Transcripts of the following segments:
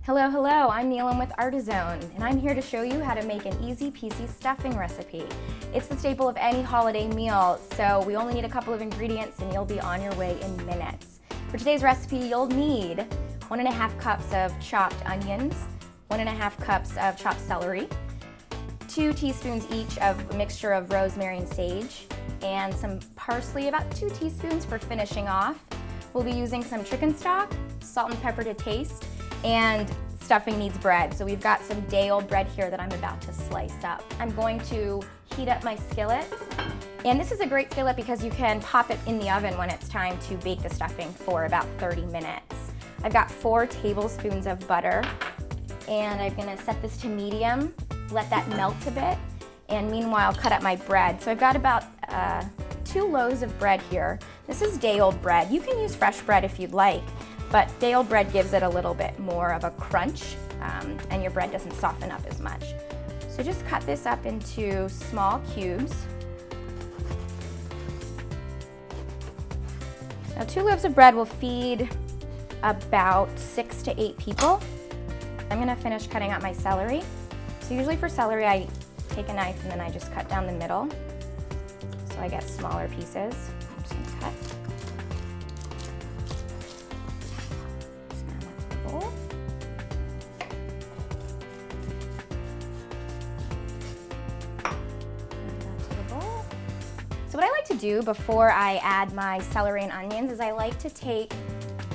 Hello, hello, I'm Nilam with Artisan, and I'm here to show you how to make an easy-peasy stuffing recipe. It's the staple of any holiday meal, so we only need a couple of ingredients and you'll be on your way in minutes. For today's recipe, you'll need 1.5 cups of chopped onions, 1.5 cups of chopped celery, 2 teaspoons each of a mixture of rosemary and sage, and some parsley, about 2 teaspoons for finishing off. We'll be using some chicken stock, salt and pepper to taste, and stuffing needs bread. So we've got some day-old bread here that I'm about to slice up. I'm going to heat up my skillet. And this is a great skillet because you can pop it in the oven when it's time to bake the stuffing for about 30 minutes. I've got 4 tablespoons of butter, and I'm gonna set this to medium, let that melt a bit, and meanwhile cut up my bread. So I've got about 2 loaves of bread here. This is day-old bread. You can use fresh bread if you'd like, but day-old bread gives it a little bit more of a crunch, and your bread doesn't soften up as much. So just cut this up into small cubes. Now 2 loaves of bread will feed about 6 to 8 people. I'm gonna finish cutting up my celery. So usually for celery, I take a knife and then I just cut down the middle so I get smaller pieces. I'm just gonna cut. So what I like to do before I add my celery and onions is I like to take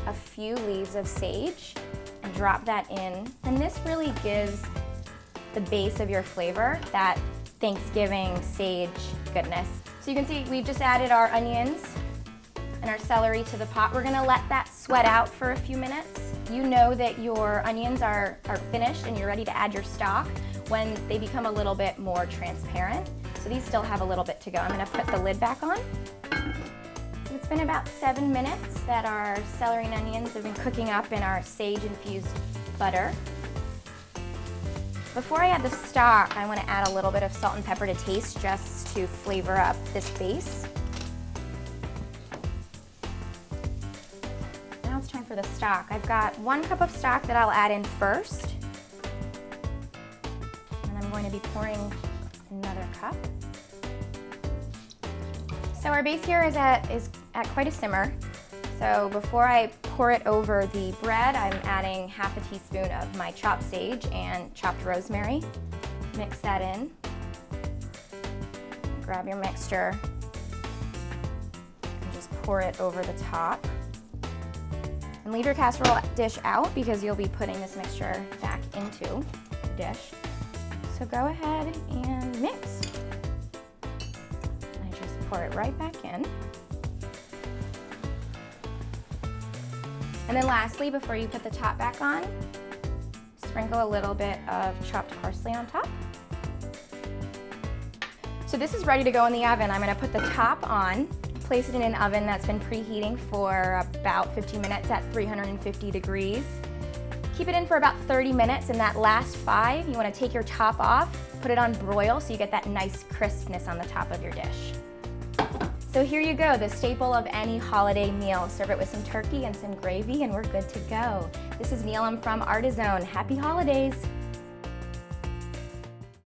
a few leaves of sage and drop that in. And this really gives the base of your flavor, that Thanksgiving sage goodness. So you can see we've just added our onions and our celery to the pot. We're gonna let that sweat out for a few minutes. You know that your onions are finished and you're ready to add your stock when they become a little bit more transparent. So these still have a little bit to go. I'm gonna put the lid back on. So it's been about 7 minutes that our celery and onions have been cooking up in our sage-infused butter. Before I add the stock, I wanna add a little bit of salt and pepper to taste just to flavor up this base. Now it's time for the stock. I've got 1 cup of stock that I'll add in first. And I'm going to be pouring another cup. So our base here is at quite a simmer. So before I pour it over the bread, I'm adding half a teaspoon of my chopped sage and chopped rosemary. Mix that in. Grab your mixture and just pour it over the top. And leave your casserole dish out because you'll be putting this mixture back into the dish. So go ahead and mix. I just pour it right back in. And then lastly, before you put the top back on, sprinkle a little bit of chopped parsley on top. So this is ready to go in the oven. I'm gonna put the top on, place it in an oven that's been preheating for about 15 minutes at 350 degrees. Keep it in for about 30 minutes, and that last 5, you wanna take your top off, put it on broil so you get that nice crispness on the top of your dish. So here you go, the staple of any holiday meal. Serve it with some turkey and some gravy and we're good to go. This is Nilam from Artisan. Happy holidays.